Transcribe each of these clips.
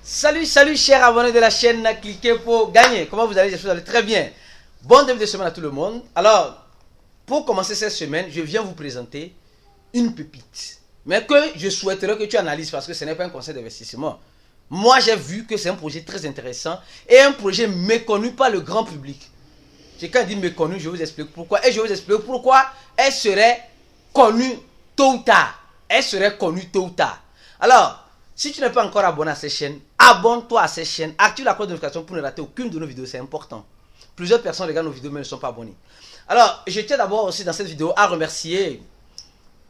Salut, salut chers abonnés de la chaîne, cliquez pour gagner. Comment vous allez? J'espère que vous allez très bien. Bon début de semaine à tout le monde. Alors, pour commencer cette semaine, je viens vous présenter une pépite. Mais que je souhaiterais que tu analyses parce que ce n'est pas un conseil d'investissement. Moi, j'ai vu que c'est un projet très intéressant et un projet méconnu par le grand public. Quand je dis méconnu, je vous explique pourquoi. Et je vous explique pourquoi elle serait connue tôt ou tard. Elle serait connue tôt ou tard. Alors, si tu n'es pas encore abonné à cette chaîne, abonne-toi à cette chaîne. Active la cloche de notification pour ne rater aucune de nos vidéos. C'est important. Plusieurs personnes regardent nos vidéos mais ne sont pas abonnées. Alors, je tiens d'abord aussi dans cette vidéo à remercier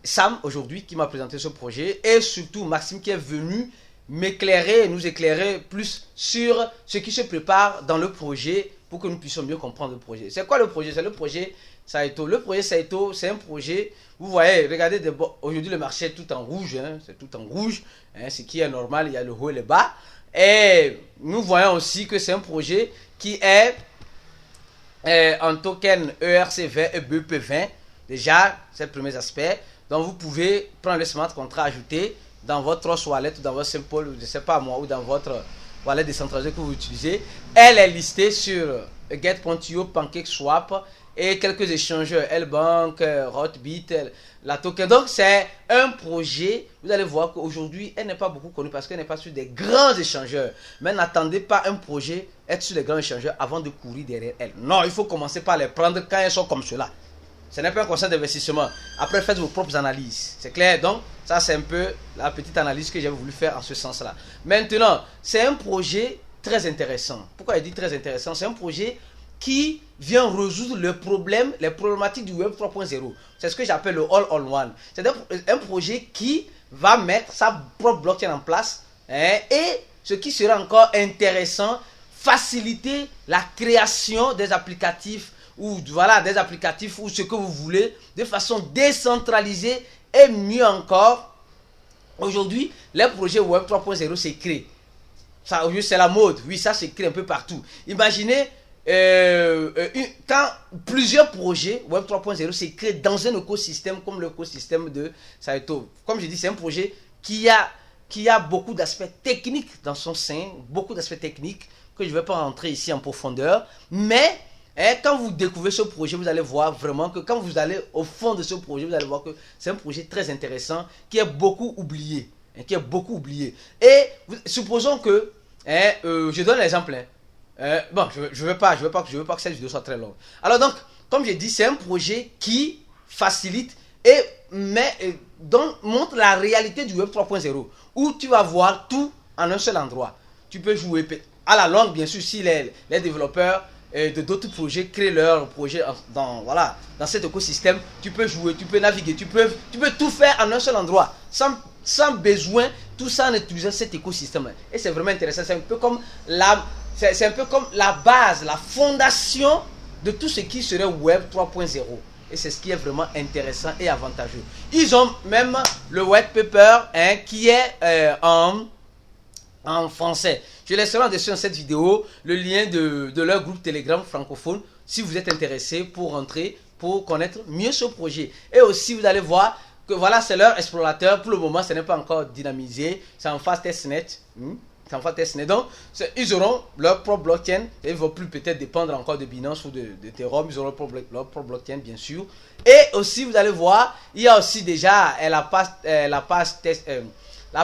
Sam aujourd'hui qui m'a présenté ce projet. Et surtout Maxime qui est venu m'éclairer, nous éclairer plus sur ce qui se prépare dans le projet pour que nous puissions mieux comprendre le projet. C'est quoi le projet? C'est le projet Saito. Le projet Saito, c'est un projet, vous voyez, regardez, aujourd'hui le marché est tout en rouge, hein, c'est tout en rouge, hein, ce qui est normal, il y a le haut et le bas. Et nous voyons aussi que c'est un projet qui est en token ERC20 et BEP20. Déjà, c'est le premier aspect. Donc vous pouvez prendre le smart contract ajouté dans votre wallet ou dans votre simple, je ne sais pas moi, ou dans votre wallet décentralisé que vous utilisez. Elle est listée sur Get.io, PancakeSwap et quelques échangeurs, Lbank, Rotbit, la token. Donc c'est un projet, vous allez voir qu'aujourd'hui elle n'est pas beaucoup connue parce qu'elle n'est pas sur des grands échangeurs. Mais n'attendez pas un projet être sur les grands échangeurs avant de courir derrière elle. Non, il faut commencer par les prendre quand elles sont comme cela. Ce n'est pas un conseil d'investissement. Après, faites vos propres analyses. C'est clair? Donc, ça, c'est un peu la petite analyse que j'ai voulu faire en ce sens-là. Maintenant, c'est un projet très intéressant. Pourquoi je dis très intéressant? C'est un projet qui vient résoudre les problématiques du Web 3.0. C'est ce que j'appelle le all-on-one. C'est un projet qui va mettre sa propre blockchain en place. Et ce qui sera encore intéressant, faciliter la création des applicatifs ou voilà, des applicatifs ou ce que vous voulez de façon décentralisée et mieux encore. Aujourd'hui, les projets Web 3.0 s'écrivent. Ça, c'est la mode. Oui, ça s'écrit un peu partout. Imaginez quand plusieurs projets Web 3.0 s'écrivent dans un écosystème comme l'écosystème de Saito. Comme je dis, c'est un projet qui a beaucoup d'aspects techniques dans son sein, beaucoup d'aspects techniques que je ne vais pas rentrer ici en profondeur, mais quand vous découvrez ce projet, vous allez voir vraiment que quand vous allez au fond de ce projet, vous allez voir que c'est un projet très intéressant qui est beaucoup oublié. Et supposons que, je donne l'exemple. Bon, je veux pas que cette vidéo soit très longue. Alors donc, comme j'ai dit, c'est un projet qui facilite donc montre la réalité du Web 3.0 où tu vas voir tout en un seul endroit. Tu peux jouer à la longue, bien sûr, si les développeurs de d'autres projets créent leur projet dans cet écosystème. Tu peux jouer, tu peux naviguer, tu peux tout faire en un seul endroit sans besoin, tout ça en utilisant cet écosystème. Et c'est vraiment intéressant. C'est un peu comme la base, la fondation de tout ce qui serait Web 3.0. Et c'est ce qui est vraiment intéressant et avantageux. Ils ont même le white paper qui est en français. Je laisserai en dessus dans cette vidéo le lien de leur groupe Telegram francophone si vous êtes intéressé pour rentrer, pour connaître mieux ce projet. Et aussi vous allez voir que voilà, c'est leur explorateur. Pour le moment, ce n'est pas encore dynamisé. C'est en phase testnet. Donc, ils auront leur propre blockchain. Et ils ne vont plus peut-être dépendre encore de Binance ou de Ethereum. Ils auront leur propre blockchain, bien sûr. Et aussi, vous allez voir, il y a aussi déjà la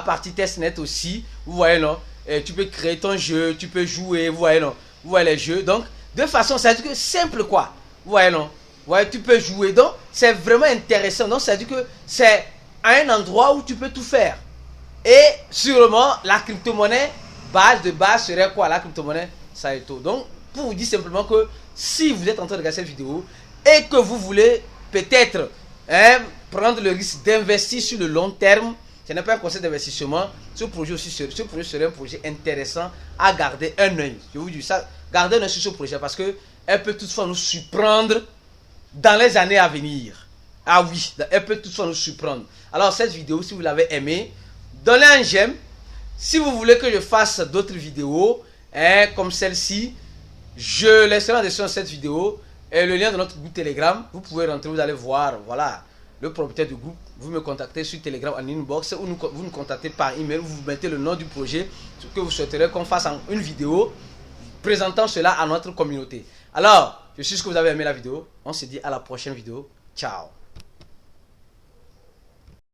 partie testnet aussi. Vous voyez, non? Tu peux créer ton jeu, tu peux jouer, vous voyez, non? Vous voyez les jeux. Donc, de façon, ça veut dire que simple, quoi. Vous voyez, non? Vous voyez, tu peux jouer. Donc, c'est vraiment intéressant. Donc, ça veut dire que c'est un endroit où tu peux tout faire. Et sûrement, la crypto-monnaie, base de base serait quoi? La crypto-monnaie Saito. Donc, pour vous dire simplement que si vous êtes en train de regarder cette vidéo et que vous voulez peut-être prendre le risque d'investir sur le long terme, ce n'est pas un conseil d'investissement. Ce projet serait un projet intéressant à garder un œil. Je vous dis ça, gardez un œil sur ce projet parce que elle peut toutefois nous surprendre dans les années à venir. Ah oui, elle peut toutefois nous surprendre. Alors cette vidéo, si vous l'avez aimée, donnez un j'aime. Si vous voulez que je fasse d'autres vidéos comme celle-ci, je laisserai en description de cette vidéo et le lien de notre groupe Telegram. Vous pouvez rentrer, vous allez voir, voilà, le propriétaire du groupe, vous me contactez sur Telegram en inbox ou vous nous contactez par email, vous mettez le nom du projet, ce que vous souhaiterez qu'on fasse en une vidéo présentant cela à notre communauté. Alors, je suis sûr que vous avez aimé la vidéo. On se dit à la prochaine vidéo. Ciao.